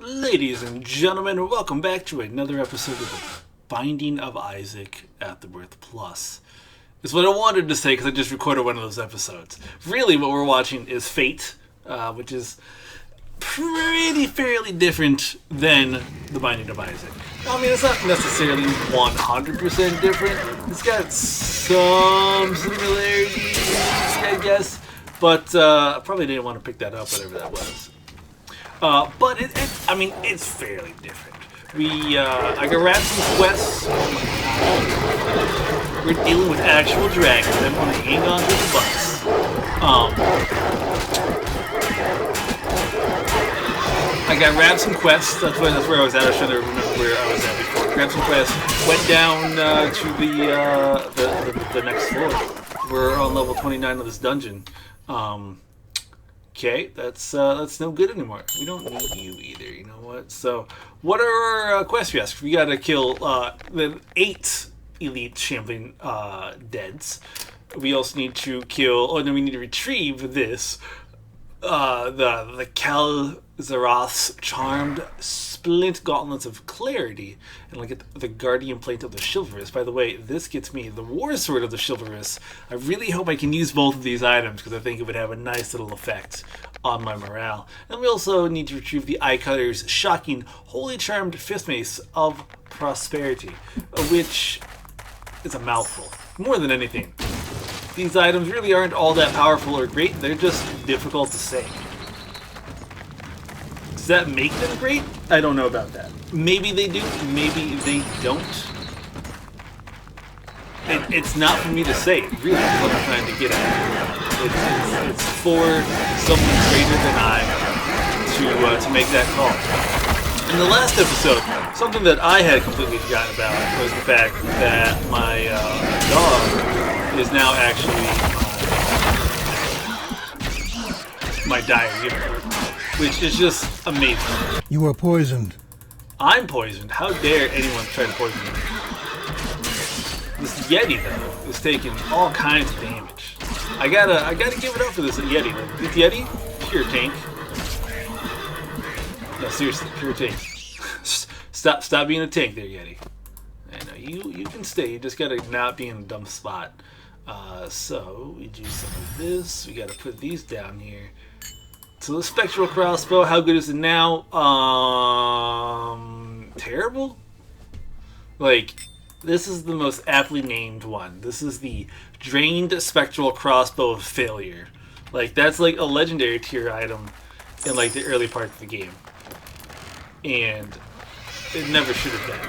Ladies and gentlemen, welcome back to another episode of The Binding of Isaac Afterbirth Plus. Is what I wanted to say because I just recorded one of those episodes. Really, what we're watching is Fate, which is fairly different than The Binding of Isaac. I mean, it's not necessarily 100% different. It's got some similarities, I guess, but I probably didn't want to pick that up, whatever that was. But it's fairly different. I got wrapped some quests. We're dealing with actual dragons. I'm going to hang on to the bus. I got grabbed some quests. That's where I was at. I was trying to remember where I was at before. Grabbed some quests. Went down to the next floor. We're on level 29 of this dungeon. Okay, that's no good anymore. We don't need you either, you know what? So, what are our quests we ask? We gotta kill the 8 elite shambling deads. We also need to kill, then we need to retrieve this, the Kalzaroth's charmed splint gauntlets of clarity, and look at the guardian plate of the chivalrous. By the way, this gets me the war sword of the chivalrous. I really hope I can use both of these items because I think it would have a nice little effect on my morale. And we also need to retrieve the eye cutter's shocking holy charmed fifth mace of prosperity, which is a mouthful more than anything. These items really aren't all that powerful or great. They're just difficult to say. Does that make them great? I don't know about that. Maybe they do, maybe they don't. It's not for me to say, really, is what I'm trying to get at. It's for someone greater than I to make that call. In the last episode, something that I had completely forgotten about was the fact that my dog is now actually my diary, which is just amazing. You are poisoned. I'm poisoned. How dare anyone try to poison me? This Yeti, though, is taking all kinds of damage. I gotta give it up for this Yeti. This Yeti, pure tank. No, seriously, pure tank. Stop being a tank there, Yeti. I know you can stay. You just gotta not be in a dumb spot. So we do some of this. We gotta put these down here. So the spectral crossbow, how good is it now? Terrible? Like, this is the most aptly named one. This is the drained spectral crossbow of failure. Like, that's like a legendary tier item in like the early part of the game. And it never should have been.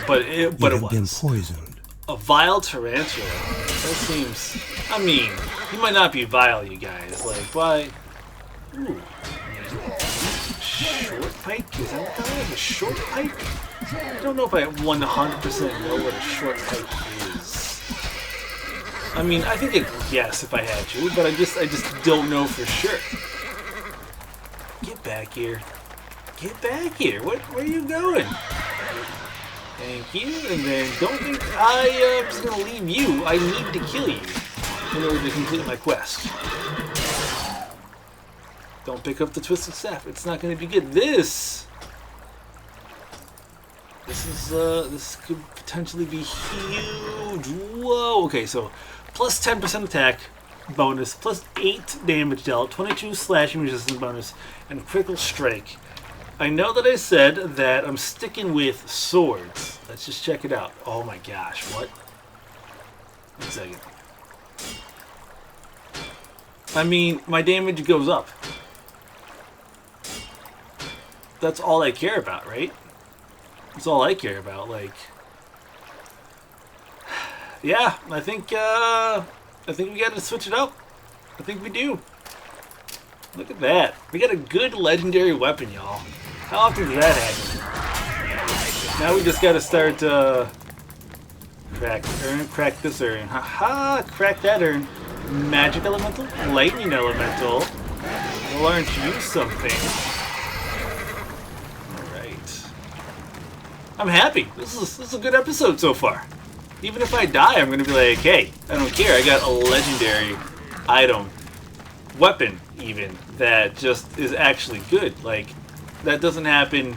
But it was. Been poisoned. A vile tarantula. That seems, I mean, you might not be vile, you guys. Like, why? Ooh. Short pike? Is that what that is? A short pike? I don't know if I 100% know what a short pike is. I mean, I think I'd guess if I had to, but I just don't know for sure. Get back here. Get back here. Where are you going? Thank you. And then don't think I am just going to leave you. I need to kill you in order to complete my quest. Don't pick up the twisted staff. It's not going to be good. This could potentially be huge. Whoa. Okay, so plus 10% attack bonus, plus 8 damage dealt, 22 slashing resistance bonus, and critical strike. I know that I said that I'm sticking with swords. Let's just check it out. Oh my gosh, what? 1 second. I mean, my damage goes up. That's all I care about, right? That's all I care about. Like, yeah, I think we got to switch it up. I think we do. Look at that. We got a good legendary weapon, y'all. How often does that happen? Now we just got to start crack this urn. Haha, crack that urn. Magic elemental, lightning elemental. Well, aren't you something? I'm happy. This is a good episode so far. Even if I die, I'm gonna be like, hey, I don't care. I got a legendary item, weapon even, that just is actually good. Like, That doesn't happen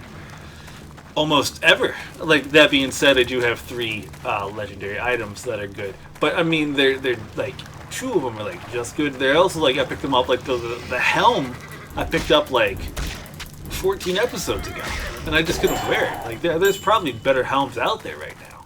almost ever. Like, that being said, I do have 3 legendary items that are good. But I mean, they're like 2 of them are like just good. They're also like, I picked them up like the helm I picked up like 14 episodes ago, and I just couldn't wear it. Like, there's probably better helms out there right now,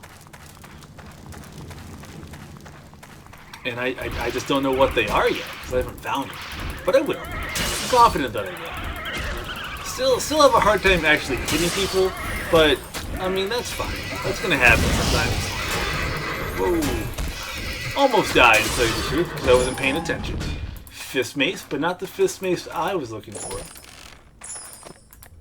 and I just don't know what they are yet because I haven't found them. But I will. I'm confident that I will. Still have a hard time actually hitting people, but I mean, that's fine. That's gonna happen sometimes. Whoa! Almost died, to tell you the truth, because I wasn't paying attention. Fist mace, but not the fist mace I was looking for.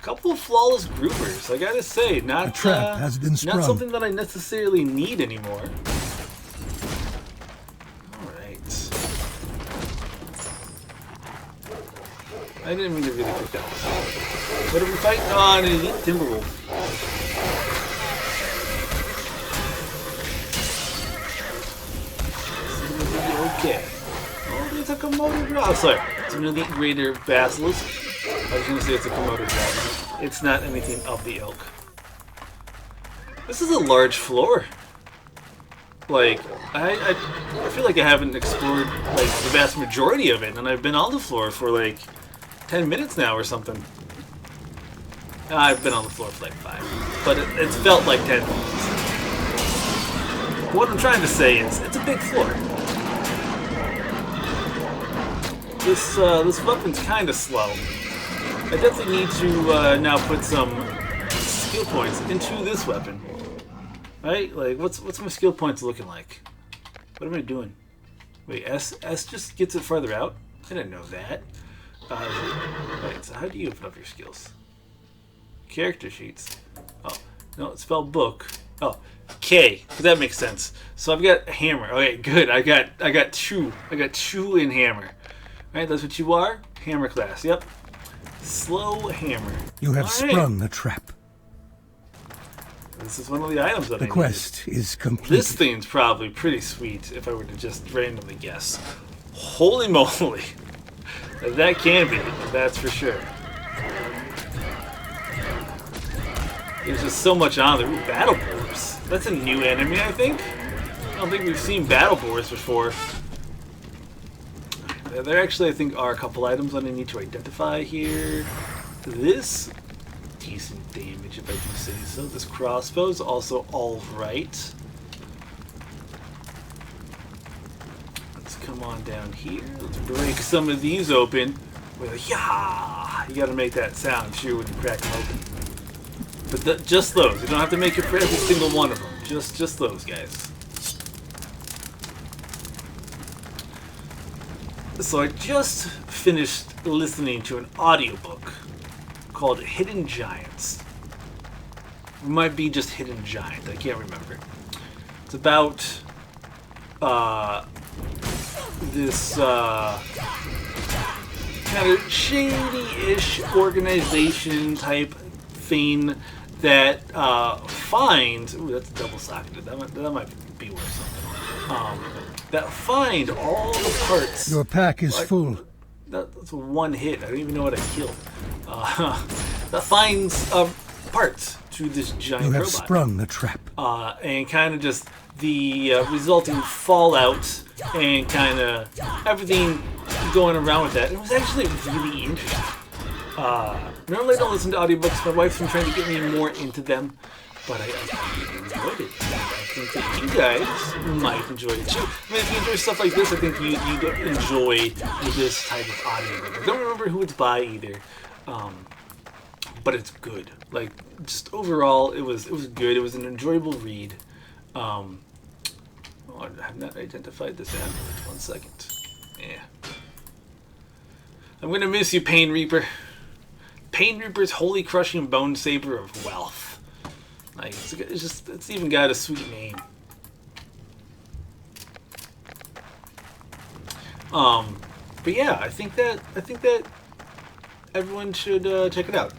Couple of flawless groupers, I gotta say, not a trap has been sprung. Not something that I necessarily need anymore. All right. I didn't mean to really pick that one. What are we fighting on? An elite Timberwolf. Okay. Oh, it's a Komodo dragon. Oh, sorry. It's an elite greater basilisk. I was going to say it's a Komodo dragon. It's not anything of the ilk. This is a large floor. Like, I feel like I haven't explored like the vast majority of it, and I've been on the floor for like 10 minutes now or something. I've been on the floor for like 5, but it's felt like 10 minutes. What I'm trying to say is, it's a big floor. This weapon's kind of slow. I definitely need to now put some skill points into this weapon. Right? Like, what's my skill points looking like? What am I doing? Wait, S just gets it farther out? I didn't know that. Right, so how do you open up your skills? Character sheets. Oh, no, it's spelled book. Oh, K. That makes sense. So I've got a hammer. Okay, good. I got 2. I got 2 in hammer. Right, that's what you are? Hammer class, yep. Slow hammer. You have sprung a trap. This is one of the items that I The quest is complete. This thing's probably pretty sweet if I were to just randomly guess. Holy moly. That can be, that's for sure. There's just so much on there. Ooh, battle boars. That's a new enemy, I think. I don't think we've seen battle boars before. There actually, I think, are a couple items that I need to identify here. This, decent damage if I do say so. This crossbow's also alright. Let's come on down here. Let's break some of these open with a yah! You gotta make that sound, too, when you crack them open. But just those. You don't have to make it for every single one of them. Just those, guys. So I just finished listening to an audiobook called Hidden Giants. It might be just Hidden Giant, I can't remember. It's about this kind of shady-ish organization type thing that finds... Ooh, that's double-socketed. That might be worth something. That find all the parts. Your pack is full. That's one hit. I don't even know what I killed. That finds parts to this giant robot. You have sprung the trap. And kind of just the resulting fallout and kind of everything going around with that. It was actually really interesting. Normally I don't listen to audiobooks. My wife's been trying to get me more into them. But I really enjoyed it. I think that you guys might enjoy it too. I mean, if you enjoy stuff like this, I think you enjoy this type of audio. I don't remember who it's by either, but it's good. Like, just overall, it was good. It was an enjoyable read. I have not identified this app. 1 second. Yeah. I'm gonna miss you, Pain Reaper. Pain Reaper's Holy Crushing Bone Saber of Wealth. Like, it's even got a sweet name. But yeah, I think that everyone should check it out.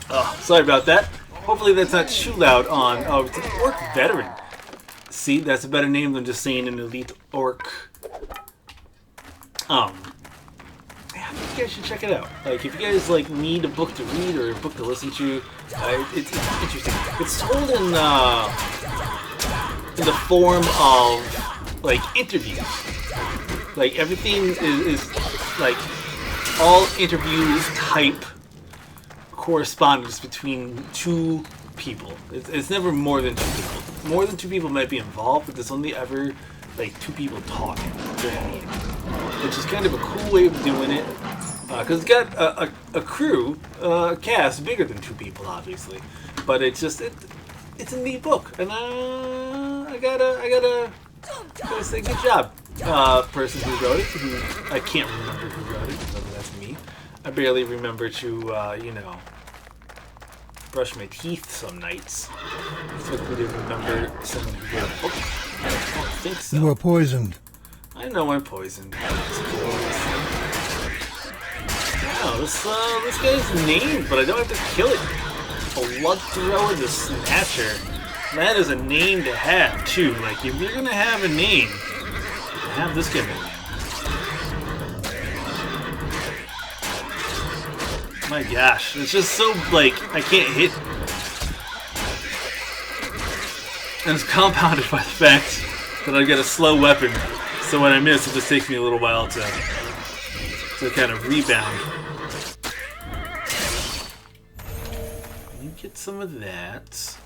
Oh, sorry about that. Hopefully that's not too loud on. Oh, it's an orc veteran. See, that's a better name than just saying an elite orc. Yeah, you guys should check it out. Like, if you guys like need a book to read or a book to listen to, it's interesting. It's told in the form of like interviews. Like everything is like all interview type correspondence between two people. It's never more than two people. More than two people might be involved, but there's only ever like two people talking during a meeting, which is kind of a cool way of doing it. Because it's got a crew, a cast bigger than two people, obviously, but it's just it's a neat book, and I gotta say good job, person who wrote it. Who I can't remember who wrote it, but that's me. I barely remember to brush my teeth some nights. It's like we didn't remember someone who wrote a book. I don't think so. You are poisoned. I know I'm poisoned. Oh, this guy's named, but I don't have to kill it. Blood thrower the Snatcher. That is a name to have too. Like if you're gonna have a name, have this guy name. My gosh, it's just so like I can't hit. And it's compounded by the fact that I get a slow weapon, so when I miss, it just takes me a little while to kind of rebound. You get some of that.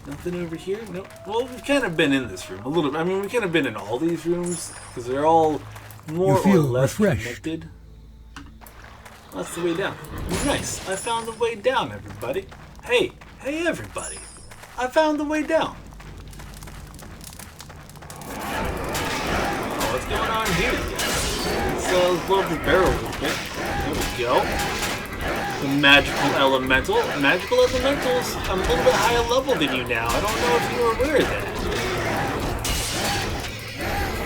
Nothing over here? Nope. Well, we've kind of been in this room a little bit. I mean, we've kind of been in all these rooms because they're all more or less connected. That's the way down. Nice. I found the way down, everybody. Hey everybody. I found the way down. Oh, what's going on here? Let's blow up the barrel a little bit. There we go. The magical elemental. Magical elementals, I'm a little bit higher level than you now. I don't know if you were aware of that.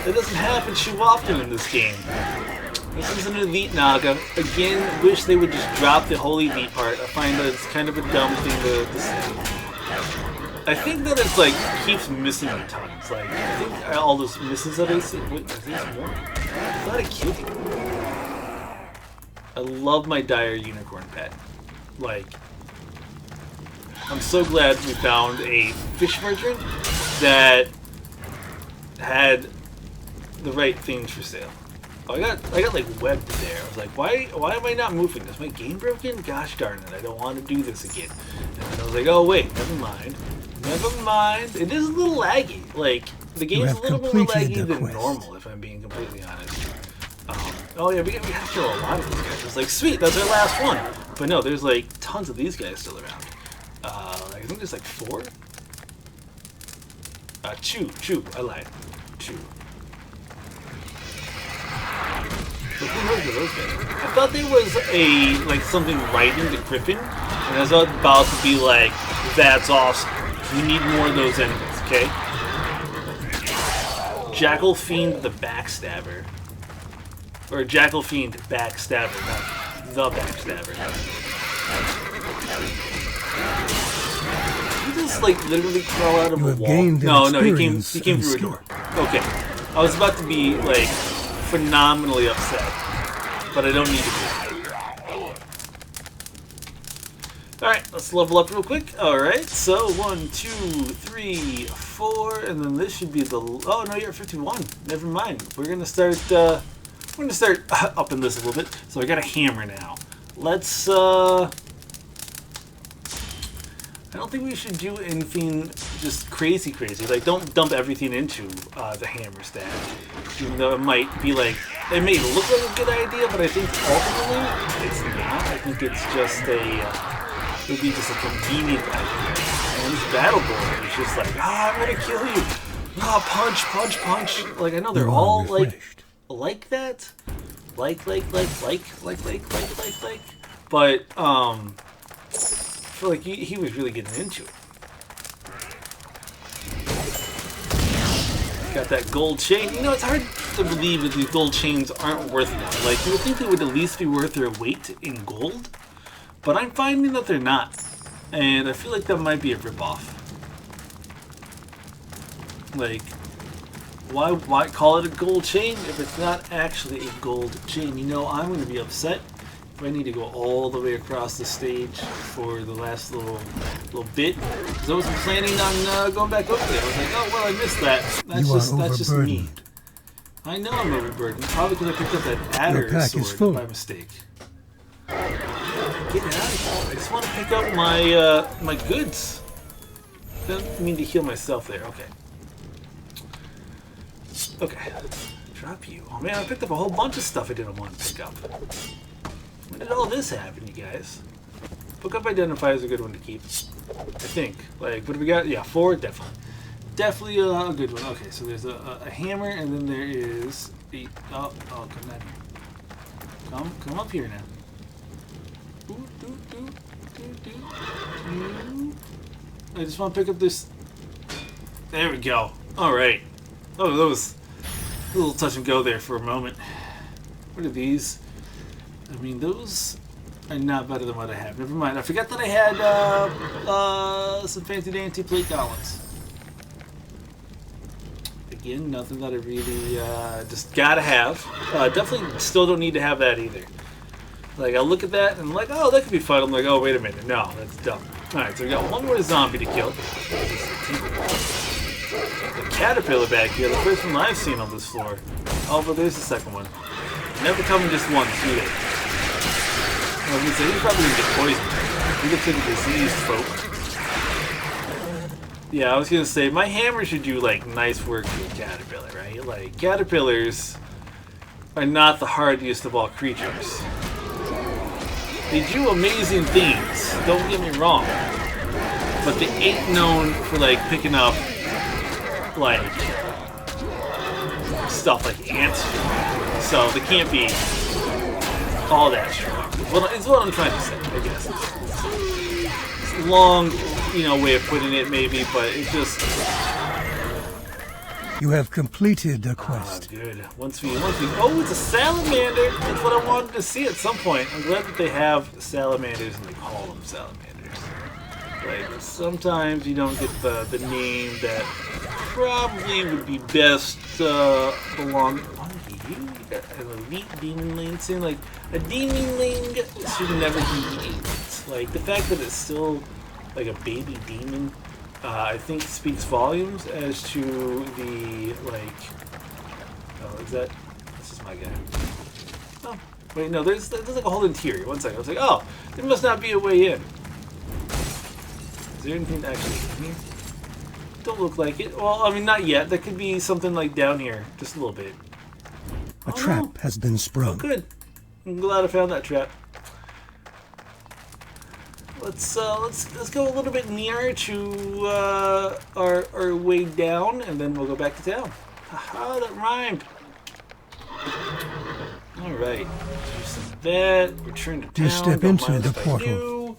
That doesn't happen too often in this game. This is an elite Naga. Again, wish they would just drop the whole elite part. I find that it's kind of a dumb thing to say. I think that it's like keeps missing me tons. Like I think all those misses that I see. Wait, is this more? Is that a kid? I love my dire unicorn pet. Like, I'm so glad we found a fish merchant that had the right things for sale. Oh, I got like webbed there. I was like, why am I not moving? Is my game broken? Gosh darn it! I don't want to do this again. And then I was like, oh wait, never mind. Never mind. It is a little laggy. Like the game's a little more laggy than normal, if I'm being completely honest. Oh yeah, we have to kill a lot of these guys. It's like, sweet, that's our last one. But no, there's like tons of these guys still around. I think there's like 4. 2. I lied. 2. But who knows those guys? I thought there was like something riding the Griffin, and I was about to be like, that's awesome. We need more of those enemies, okay? Jackal Fiend the Backstabber. Or Jackal Fiend Backstabber, not the Backstabber. Did he just like literally crawl out of a wall? No, he came through a door. Okay. I was about to be like phenomenally upset. But I don't need to be. Alright, let's level up real quick. Alright, so 1, 2, 3, 4, and then this should be the... Oh, no, you're at 51. Never mind. We're going to start upping this a little bit. So I got a hammer now. Let's, I don't think we should do anything just crazy. Like, don't dump everything into the hammer stack. Even though it might be like... It may look like a good idea, but I think ultimately it's not. I think it's just it would be just a convenient idea. And this battle board is just like, I'm gonna kill you. Punch. Like, I know they're all like that. Like. But, I feel like he was really getting into it. Got that gold chain. You know, it's hard to believe that these gold chains aren't worth it. Like, you would think they would at least be worth their weight in gold. But I'm finding that they're not. And I feel like that might be a ripoff. Like, Why call it a gold chain if it's not actually a gold chain? You know, I'm going to be upset if I need to go all the way across the stage for the last little bit. Because I wasn't planning on going back over there. I was like, oh, well, I missed that. That's just me. I know I'm overburdened. Probably because I picked up that adder sword by mistake. Get it out of here. I just want to pick up my my goods. Didn't mean to heal myself there. Okay. Okay. Drop you. Oh man, I picked up a whole bunch of stuff I didn't want to pick up. When did all this happen, you guys? Book up identifier is a good one to keep. I think. Like, what do we got? Yeah, 4, definitely. Definitely a good one. Okay, so there's a hammer, and then there is a... Oh, come down here. Come up here now. I just want to pick up this... There we go. Alright. Oh, that was a little touch and go there for a moment. What are these? I mean, those are not better than what I have. Never mind. I forgot that I had some fancy dancy plate gauntlets. Again, nothing that I really just gotta have. Definitely still don't need to have that either. Like, I look at that and I'm like, oh, that could be fun. I'm like, oh, wait a minute. No, that's dumb. Alright, so we got one more zombie to kill. The caterpillar back here, the first one I've seen on this floor. Oh, but there's the second one. Never coming just once, do they? I was gonna say, he's probably gonna get poisoned. He looks like a diseased folk. Yeah, I was gonna say, my hammer should do, like, nice work to a caterpillar, right? Like, caterpillars are not the hardiest of all creatures. They do amazing things, don't get me wrong. But they ain't known for, like, picking up, like, stuff like ants. So they can't be all that strong. It's what I'm trying to say, I guess. It's a long, way of putting it, maybe, but it just... You have completed the quest. Good. Once we... Oh, it's a salamander! That's what I wanted to see at some point. I'm glad that they have salamanders and they call them salamanders. Like, sometimes you don't get the name that probably would be best belong... An elite demonling thing, like a demonling should never be eaten. Like the fact that it's still like a baby demon, I think speaks volumes as to the like. Oh, is that? This is my guy. Oh, wait, no. There's like a whole interior. One second. I was like, oh, there must not be a way in. Is there anything actually in here? Don't look like it. Well, I mean, not yet. There could be something like down here, just a little bit. A trap has been sprung. Oh, good. I'm glad I found that trap. Let's go a little bit nearer to our way down, and then we'll go back to town. Haha, that rhymed. All right. Do some of that. Return to town. You step into the portal.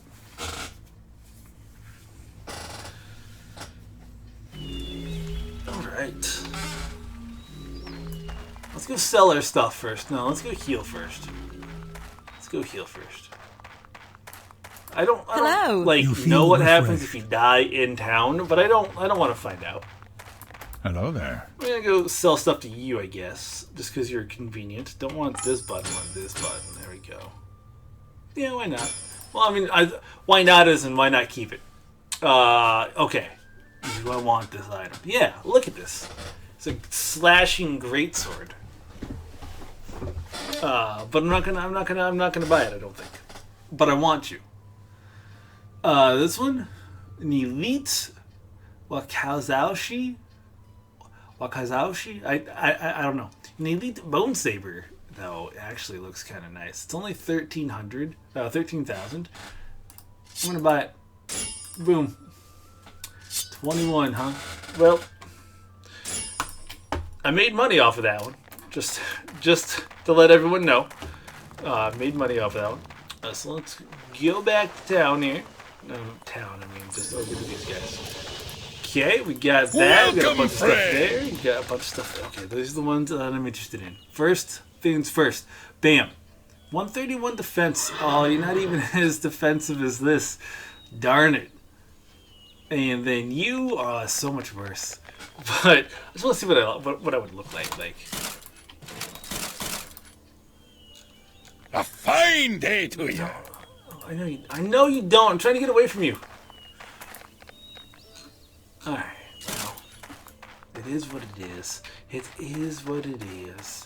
All right. Let's go sell our stuff first. No, let's go heal first. I don't like know what happens if you die in town, but I don't want to find out. Hello there. I'm gonna go sell stuff to you, I guess, just because you're convenient. Don't want this button, want this button. There we go. Yeah, why not? Well, I mean, why not as in why not keep it? Okay. Do I want this item? Yeah, look at this. It's a slashing greatsword. But I'm not gonna buy it. I don't think. But I want to. This one, an elite Wakazashi. I don't know. An elite bone saber though actually looks kind of nice. It's only 13,000. I'm gonna buy it. Boom. 21, huh? Well, I made money off of that one. Just to let everyone know. Made money off of that one. So let's go back to town here. Just over to these guys. Okay, we got that. We got a bunch of stuff there. We got a bunch of stuff there. Okay, those are the ones that I'm interested in. First things first. Bam. 131 defense. Oh, you're not even as defensive as this. Darn it. And then you are so much worse. But I just want to see what I would look like. A fine day to you. I know you don't. I'm trying to get away from you. Alright, well, it is what it is. It is what it is.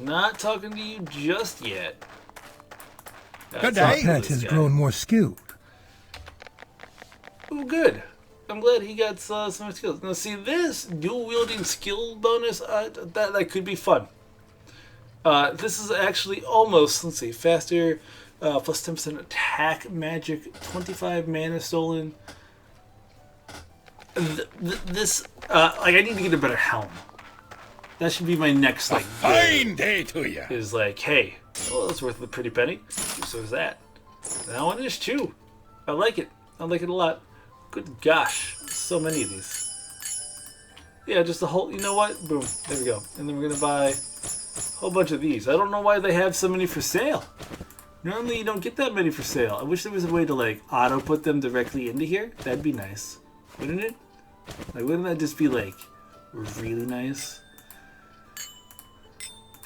Not talking to you just yet. Good Our day. pet has grown more skilled. Oh, good. I'm glad he got some more skills. Now, see, this dual-wielding skill bonus, that could be fun. This is actually almost, let's see, faster, plus 10% attack, magic, 25 mana stolen. This, I need to get a better helm. That should be my next, Fine day to you. is hey, well, that's worth a pretty penny. So is that. That one is too. I like it. I like it a lot. Good gosh, so many of these. Yeah, just the whole, you know what? Boom, there we go. And then we're gonna buy a whole bunch of these. I don't know why they have so many for sale. Normally you don't get that many for sale. I wish there was a way to auto put them directly into here. That'd be nice, wouldn't it? Wouldn't that just be really nice?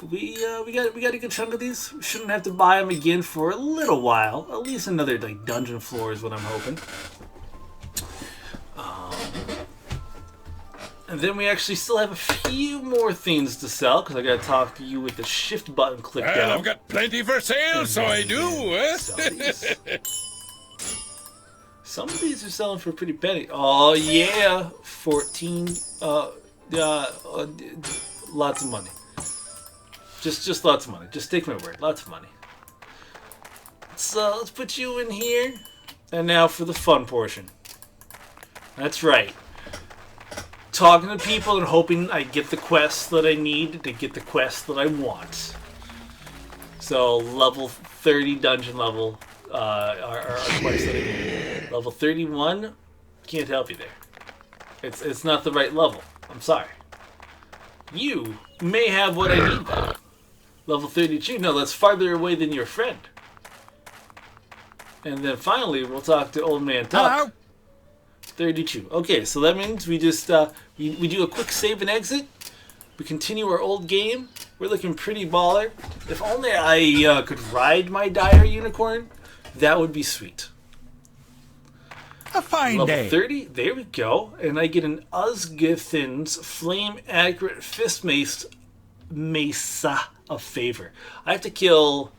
But we got a good chunk of these. We shouldn't have to buy them again for a little while. At least another dungeon floor is what I'm hoping. And then we actually still have a few more things to sell, because I gotta talk to you with the shift button clicked Well, out. I've got plenty for sale, so I do. Sell these. Some of these are selling for a pretty penny. Oh yeah, 14. Lots of money. Just lots of money. Just take my word, lots of money. So let's put you in here, and now for the fun portion. That's right. Talking to people and hoping I get the quests that I need to get the quests that I want. So level 30 dungeon level are quests that I need. Level 31, can't help you there. It's not the right level. I'm sorry. You may have what I need though. Level 32, no, that's farther away than your friend. And then finally, we'll talk to Old Man Tuck. Hello. 32. Okay, so that means we just we do a quick save and exit. We continue our old game. We're looking pretty baller. If only I could ride my dire unicorn, that would be sweet. A fine Level day. 30. There we go. And I get an Uzgithin's Flame Accurate Fist Mesa of Favor. I have to kill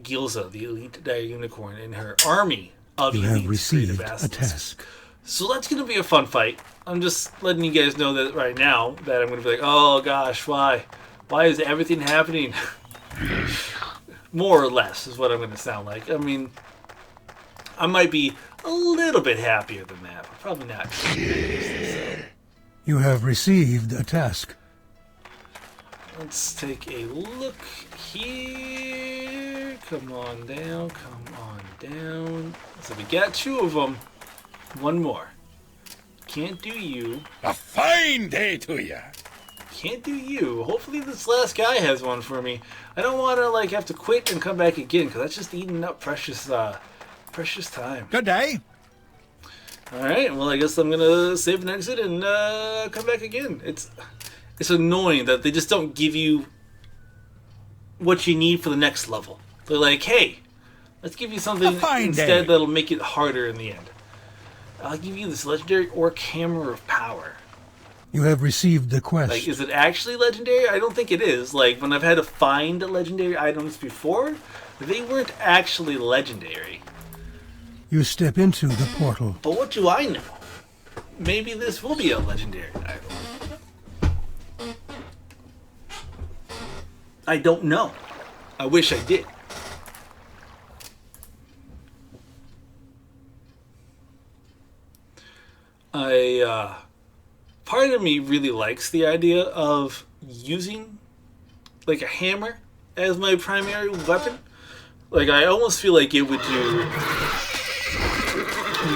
Gilza, the elite dire unicorn, and her army of You elite have received creative a assets. task. So that's going to be a fun fight. I'm just letting you guys know that right now, that I'm going to be oh gosh, why? Why is everything happening? More or less is what I'm going to sound like. I mean, I might be a little bit happier than that, but probably not. You have received a task. Let's take a look here. Come on down, come on down. So we got 2 of them. One more. Can't do you. A fine day to you. Can't do you. Hopefully this last guy has one for me. I don't want to have to quit and come back again, because that's just eating up precious time. Good day. All right. Well, I guess I'm gonna save and exit and come back again. It's annoying that they just don't give you what you need for the next level. They're like, hey, let's give you something fine instead day. that'll make it harder in the end. I'll give you this legendary Orc Hammer of Power. You have received the quest. Is it actually legendary? I don't think it is. When I've had to find legendary items before, they weren't actually legendary. You step into the portal. But what do I know? Maybe this will be a legendary item. I don't know. I wish I did. Part of me really likes the idea of using a hammer as my primary weapon. I almost feel like it would do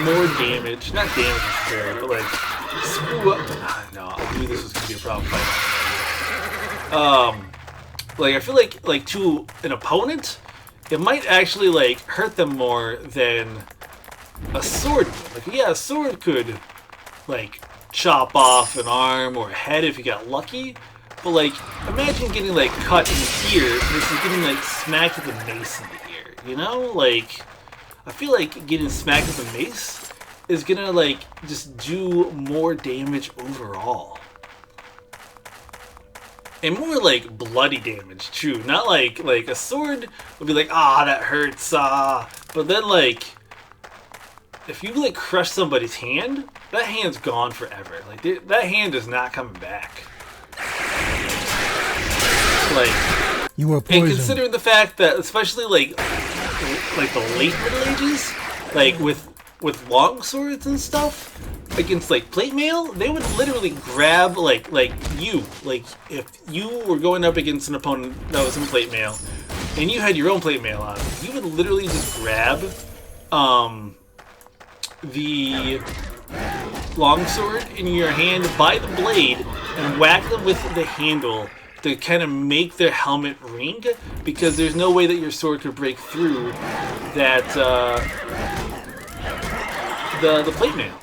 more damage. Not damage necessarily, but screw up. No, I knew this was gonna be a problem fight. I feel like to an opponent, it might actually hurt them more than a sword would. Yeah, a sword could chop off an arm or a head if you got lucky. But like, imagine getting like cut in the ear versus getting like smacked with a mace in the ear. You know, like I feel like getting smacked with a mace is gonna like just do more damage overall. And more like bloody damage too. Not like a sword would be like, ah, that hurts, but then like if you like crush somebody's hand, that hand's gone forever. Like that hand is not coming back. Like You are and poisoned. considering the fact that especially like the late Middle Ages, like with long swords and stuff against like plate mail, they would literally grab like you, like if you were going up against an opponent that was in plate mail and you had your own plate mail on, you would literally just grab the longsword in your hand by the blade and whack them with the handle to kind of make their helmet ring, because there's no way that your sword could break through that the plate mail.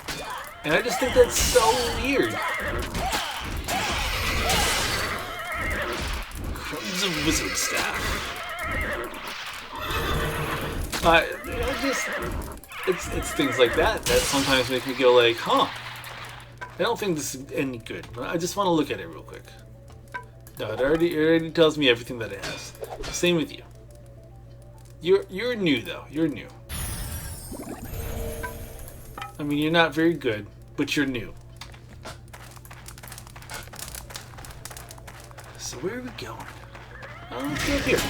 And I just think that's so weird. Crimson Wizard Staff. It's things like that sometimes make me go like, huh, I don't think this is any good, but I just want to look at it real quick. No, it already tells me everything that it has. Same with you. You're new though. You're new. I mean, you're not very good, but you're new. So where are we going? Oh, let's go here.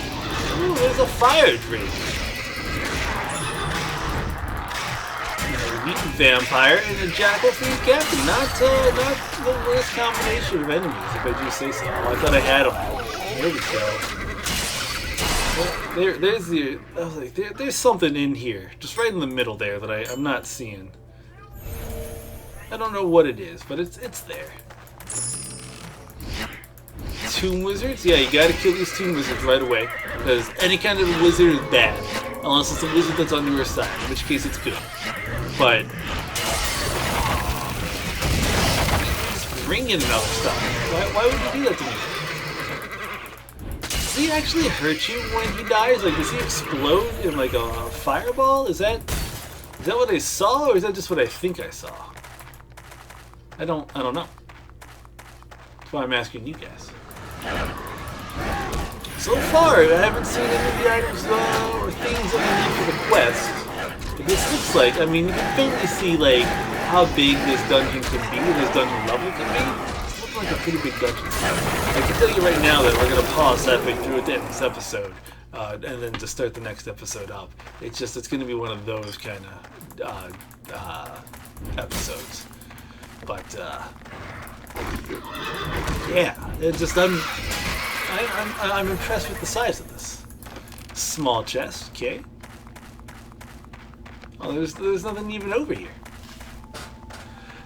Ooh, there's a fire drake. A mutant vampire and a jackal-themed captain. Not the worst combination of enemies, if I do say so. Oh, I thought I had them. There we go. Well, there's the. I was like, there's something in here, just right in the middle there that I'm not seeing. I don't know what it is, but it's there. Tomb wizards? Yeah, you gotta kill these tomb wizards right away, because any kind of wizard is bad, unless it's a wizard that's on your side, in which case it's good. But just bring in enough stuff. Why would you do that to me? Does he actually hurt you when he dies? Like, does he explode in like a fireball? Is that what I saw, or is that just what I think I saw? I don't know. That's why I'm asking you guys. So far, I haven't seen any of the items or things that we need for the quest. But this looks like, I mean, you can faintly see like how big this dungeon can be, this dungeon level can be. This looks like a pretty big dungeon. I can tell you right now that we're gonna pause halfway through at the end of this episode, and then just start the next episode up. It's gonna be one of those kind of episodes. But yeah, I'm impressed with the size of this. Small chest, okay. Oh, there's nothing even over here.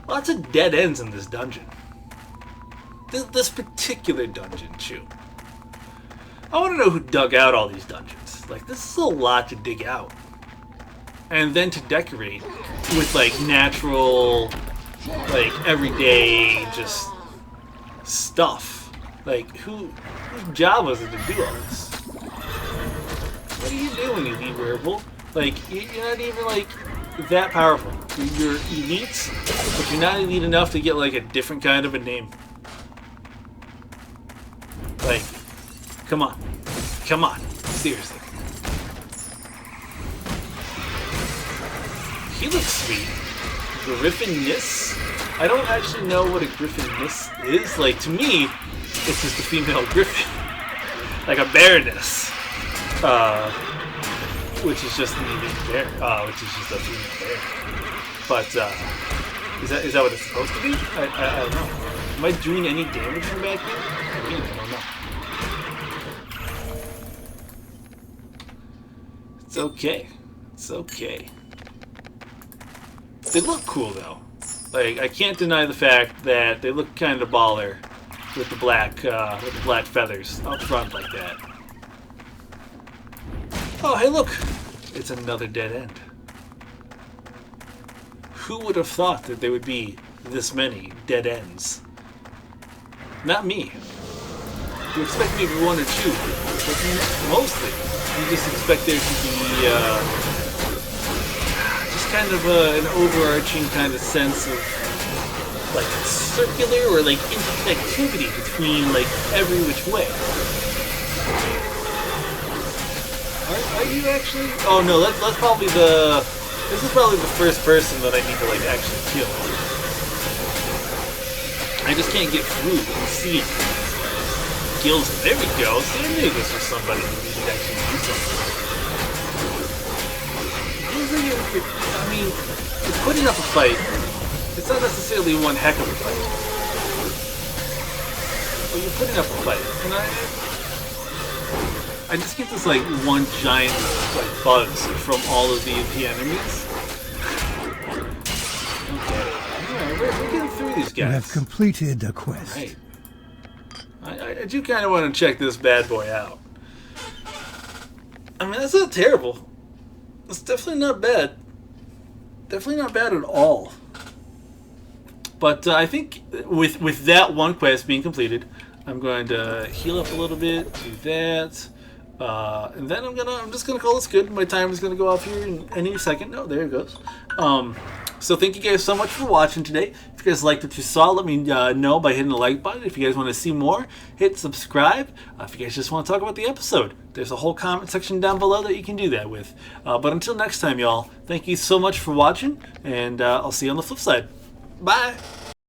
Lots of dead ends in this dungeon. This particular dungeon, too. I want to know who dug out all these dungeons. Like, this is a lot to dig out. And then to decorate with, like, natural, like, everyday, just stuff. Like, whose job was it to do all this? What are you doing, elite werewolf? Like, you're not even, like, that powerful. You're elite, but you're not elite enough to get, like, a different kind of a name. Like, come on. Come on. Seriously. He looks sweet. Griffinness? I don't actually know what a griffinness is. Like, to me, it's just a female griffin. Like a baroness. Which is just an elite bear. Which is just a female bear. But, is that what it's supposed to be? I don't know. Am I doing any damage from back here? I don't know. It's okay. It's okay. They look cool though. Like, I can't deny the fact that they look kind of baller with the black feathers up front like that. Oh, hey, look! It's another dead end. Who would have thought that there would be this many dead ends. Not me. You expect maybe one or two, but mostly you just expect there to be just kind of an overarching kind of sense of like circular or like interconnectivity between like every which way. Are you actually? Oh no, that's probably the. This is probably the first person that I need to like actually kill. I just can't get through and see it. Gills. There we go. See, I knew this was somebody who needed to actually do something. I mean, putting up a fight. It's not necessarily one heck of a fight. But you're putting up a fight, and I just get this like one giant like buzz from all of the enemies. Okay, alright, we're getting through these guys. You have completed a quest. Right. I do kind of want to check this bad boy out. I mean, that's not terrible. It's definitely not bad. Definitely not bad at all. But I think with that one quest being completed, I'm going to heal up a little bit, do that, and then I'm just gonna call this good. My timer's gonna go off here in any second. Oh, there it goes. So thank you guys so much for watching today. If you guys liked what you saw, let me know by hitting the like button. If you guys want to see more, hit subscribe. If you guys just want to talk about the episode, there's a whole comment section down below that you can do that with. But until next time, y'all, thank you so much for watching, and I'll see you on the flip side. Bye!